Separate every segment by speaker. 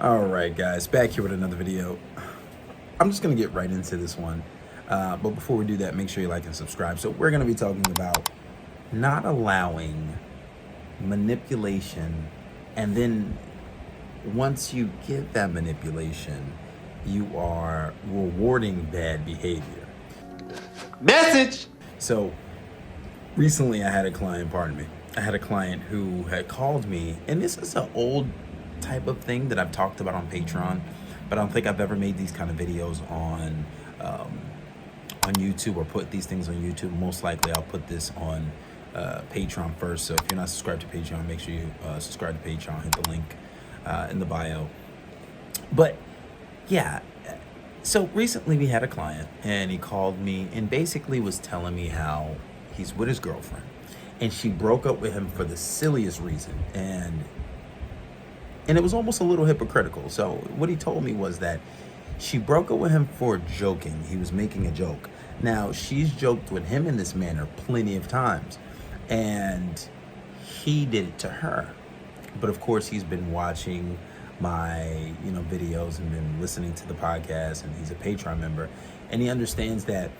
Speaker 1: All right, guys, back here with another video. I'm just going to get right into this one. But before we do that, make sure you like and subscribe. So we're going to be talking about not allowing manipulation. And then once you get that manipulation, you are rewarding bad behavior.
Speaker 2: Message!
Speaker 1: So recently I had a client, I had a client who had called me, and this is an old type of thing that I've talked about on Patreon, but I don't think I've ever made these kind of videos on YouTube or put these things on YouTube. Most likely I'll put this on Patreon first. So if you're not subscribed to Patreon, make sure you subscribe to Patreon, hit the link in the bio. But yeah, so recently we had a client and he called me and basically was telling me how he's with his girlfriend and she broke up with him for the silliest reason, and it was almost a little hypocritical. So what he told me was that she broke up with him for joking. He was making a joke. Now, she's joked with him in this manner plenty of times, and he did it to her. But of course, he's been watching my videos and been listening to the podcast, and he's a Patreon member, and he understands that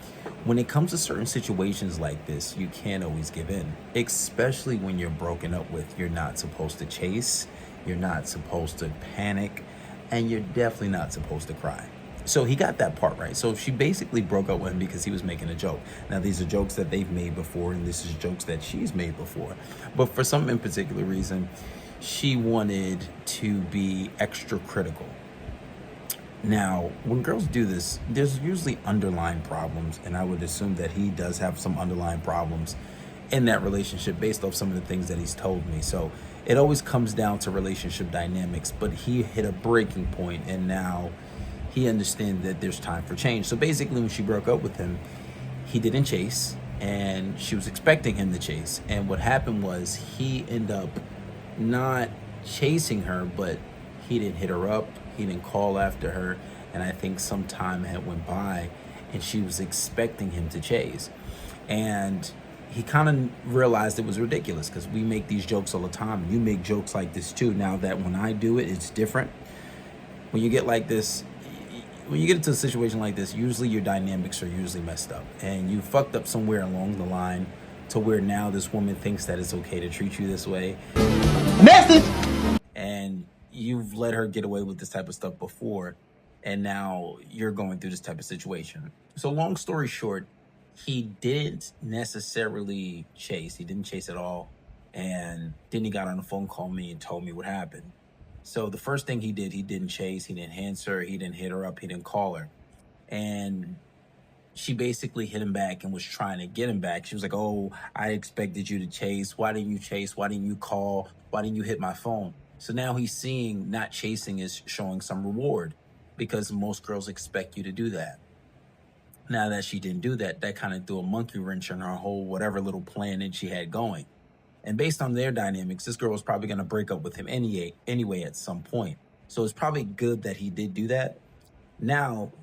Speaker 1: when it comes to certain situations like this, you can't always give in, especially when you're broken up with. You're not supposed to chase, you're not supposed to panic, and you're definitely not supposed to cry. So he got that part right. So she basically broke up with him because he was making a joke. Now, these are jokes that they've made before, and this is jokes that she's made before. But for some in particular reason, she wanted to be extra critical. Now, when girls do this, there's usually underlying problems, and I would assume that he does have some underlying problems in that relationship based off some of the things that he's told me. So it always comes down to relationship dynamics, but he hit a breaking point, and now he understands that there's time for change. So basically, when she broke up with him, he didn't chase, and she was expecting him to chase. And what happened was he ended up not chasing her, but he didn't hit her up, he didn't call after her, and I think some time had went by and she was expecting him to chase. And he kind of realized it was ridiculous because we make these jokes all the time. You make jokes like this too. Now that when I do it, it's different. When you get like this, when you get into a situation like this, usually your dynamics are usually messed up and you fucked up somewhere along the line to where now this woman thinks that it's okay to treat you this way.
Speaker 2: Message!
Speaker 1: And you've let her get away with this type of stuff before, and now you're going through this type of situation. So long story short, he didn't necessarily chase. He didn't chase at all. And then he got on the phone, called me, and told me what happened. So the first thing he did, he didn't chase, he didn't answer, he didn't hit her up, he didn't call her. And she basically hit him back and was trying to get him back. She was like, "Oh, I expected you to chase. Why didn't you chase? Why didn't you call? Why didn't you hit my phone?" So now he's seeing not chasing is showing some reward because most girls expect you to do that. Now that she didn't do that, that kind of threw a monkey wrench in her whole whatever little plan that she had going. And based on their dynamics, this girl was probably going to break up with him anyway at some point. So it's probably good that he did do that. Now,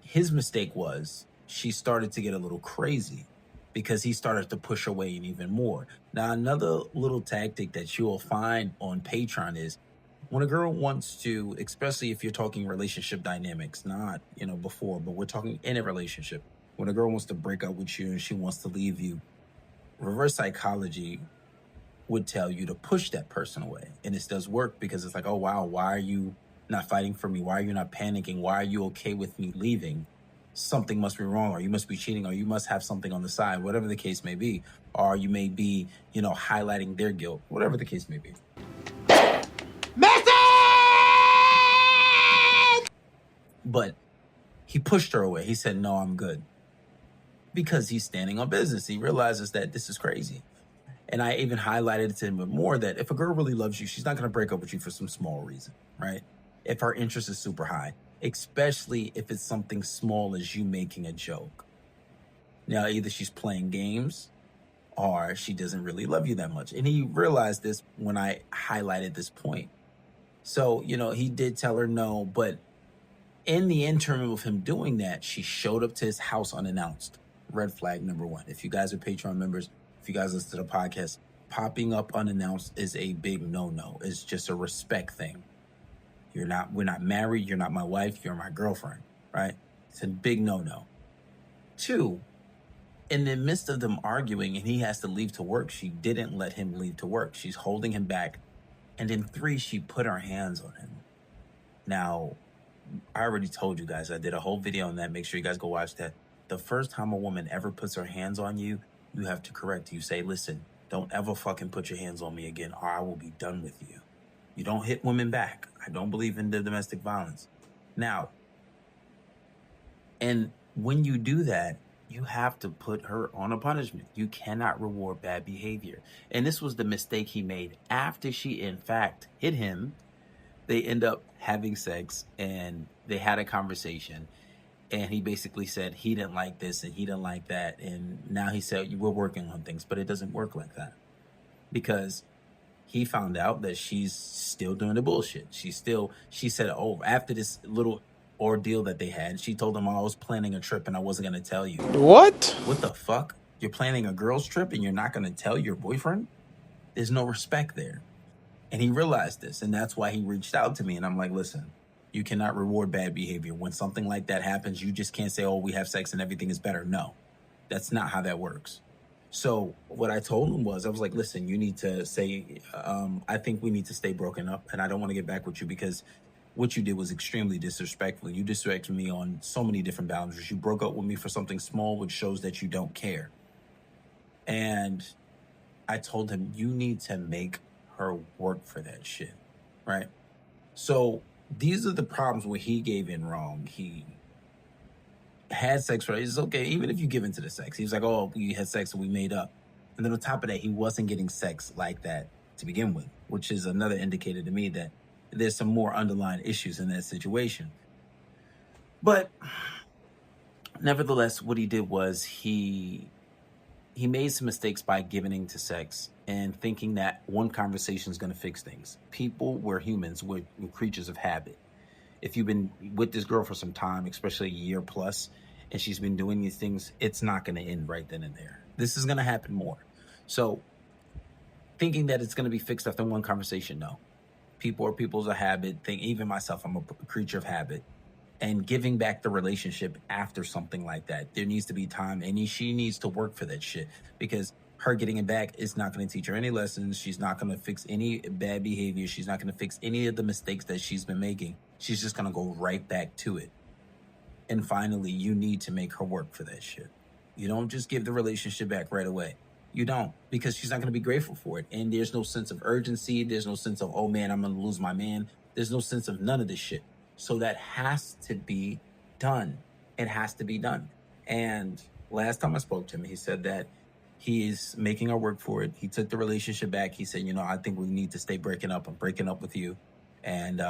Speaker 1: his mistake was she started to get a little crazy because he started to push away even more. Now, another little tactic that you will find on Patreon is when a girl wants to, especially if you're talking relationship dynamics, not, before, but we're talking in a relationship. When a girl wants to break up with you and she wants to leave you, reverse psychology would tell you to push that person away. And this does work because it's like, "Oh, wow, why are you not fighting for me? Why are you not panicking? Why are you okay with me leaving? Something must be wrong, or you must be cheating, or you must have something on the side," whatever the case may be. Or you may be, highlighting their guilt, whatever the case may be.
Speaker 2: Message!
Speaker 1: But he pushed her away. He said, "No, I'm good." Because he's standing on business. He realizes that this is crazy. And I even highlighted it to him more that if a girl really loves you, she's not going to break up with you for some small reason, right? If her interest is super high, especially if it's something small as you making a joke. Now, either she's playing games or she doesn't really love you that much. And he realized this when I highlighted this point. So, he did tell her no, but in the interim of him doing that, she showed up to his house unannounced. Red flag number one. If you guys are Patreon members, if you guys listen to the podcast, popping up unannounced is a big no-no. It's just a respect thing. We're not married. You're not my wife. You're my girlfriend, right? It's a big no-no. 2, in the midst of them arguing and he has to leave to work, she didn't let him leave to work. She's holding him back. And then 3, she put her hands on him. Now, I already told you guys, I did a whole video on that. Make sure you guys go watch that. The first time a woman ever puts her hands on you, you have to correct. You say, listen, don't ever fucking put your hands on me again or I will be done with you. You don't hit women back. I don't believe in the domestic violence. Now, and when you do that, you have to put her on a punishment. You cannot reward bad behavior. And this was the mistake he made. After she, in fact, hit him, they end up having sex and they had a conversation. And he basically said he didn't like this and he didn't like that. And now he said, we're working on things, but it doesn't work like that. Because he found out that she's still doing the bullshit. She said, oh, after this little ordeal that they had, she told him, oh, I was planning a trip and I wasn't going to tell you.
Speaker 2: What?
Speaker 1: What the fuck? You're planning a girl's trip and you're not going to tell your boyfriend? There's no respect there. And he realized this, and that's why he reached out to me. And I'm like, listen, you cannot reward bad behavior. When something like that happens, you just can't say, oh, we have sex and everything is better. No, that's not how that works. So what I told him was, I was like, listen, you need to say, I think we need to stay broken up. And I don't want to get back with you because what you did was extremely disrespectful. You disrespected me on so many different boundaries. You broke up with me for something small, which shows that you don't care. And I told him, you need to make her work for that shit, right? So these are the problems where he gave in wrong. He had sex, right? It's okay, even if you give into the sex. He was like, oh, we had sex and we made up. And then on top of that, he wasn't getting sex like that to begin with, which is another indicator to me that there's some more underlying issues in that situation. But nevertheless, what he did was he made some mistakes by giving into sex and thinking that one conversation is going to fix things. We're humans, we're creatures of habit. If you've been with this girl for some time, especially a year plus, and she's been doing these things, it's not going to end right then and there. This is going to happen more. So thinking that it's going to be fixed after one conversation, no. People are people's a habit. Even myself, I'm a creature of habit. And giving back the relationship after something like that, there needs to be time, and she needs to work for that shit, because her getting it back is not going to teach her any lessons. She's not going to fix any bad behavior. She's not going to fix any of the mistakes that she's been making. She's just going to go right back to it. And finally, you need to make her work for that shit. You don't just give the relationship back right away. You don't, because she's not going to be grateful for it. And there's no sense of urgency. There's no sense of, oh man, I'm going to lose my man. There's no sense of none of this shit. So that has to be done. It has to be done. And last time I spoke to him, he said that he is making her work for it. He took the relationship back. He said, I think we need to stay breaking up. I'm breaking up with you. And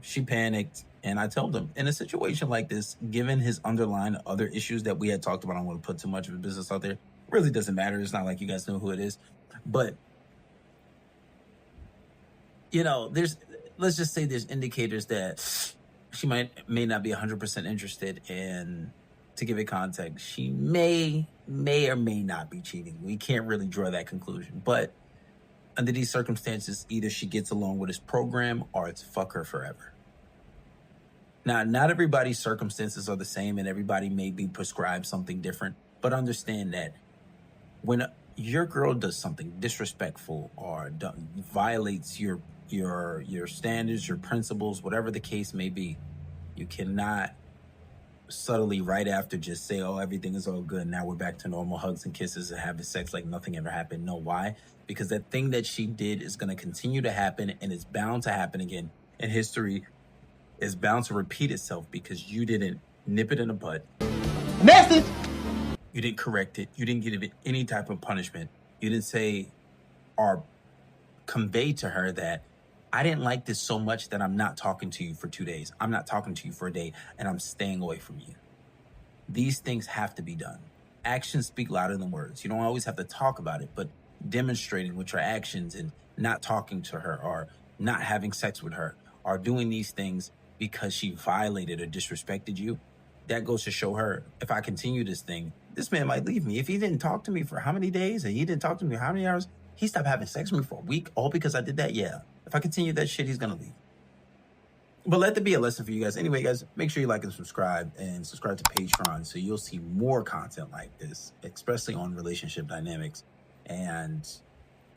Speaker 1: she panicked. And I told him, in a situation like this, given his underlying other issues that we had talked about, I don't want to put too much of a business out there. It really doesn't matter. It's not like you guys know who it is. But, let's just say there's indicators that she may not be 100% interested in, to give it context, she may or may not be cheating. We can't really draw that conclusion. But under these circumstances, either she gets along with his program or it's fuck her forever. Now, not everybody's circumstances are the same and everybody may be prescribed something different. But understand that when your girl does something disrespectful or violates your standards, your principles, whatever the case may be, you cannot subtly right after just say, oh, everything is all good. Now we're back to normal hugs and kisses and having sex like nothing ever happened. No, why? Because that thing that she did is going to continue to happen, and it's bound to happen again. And history is bound to repeat itself because you didn't nip it in the bud.
Speaker 2: Message!
Speaker 1: You didn't correct it. You didn't give it any type of punishment. You didn't say or convey to her that I didn't like this so much that I'm not talking to you for 2 days. I'm not talking to you for a day, and I'm staying away from you. These things have to be done. Actions speak louder than words. You don't always have to talk about it, but demonstrating with your actions and not talking to her or not having sex with her or doing these things because she violated or disrespected you, that goes to show her, if I continue this thing, this man might leave me. If he didn't talk to me for how many days and he didn't talk to me for how many hours, he stopped having sex with me for a week, all because I did that? Yeah. If I continue that shit, he's going to leave. But let there be a lesson for you guys. Anyway, guys, make sure you like and subscribe to Patreon so you'll see more content like this, especially on relationship dynamics, and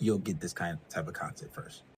Speaker 1: you'll get this type of content first.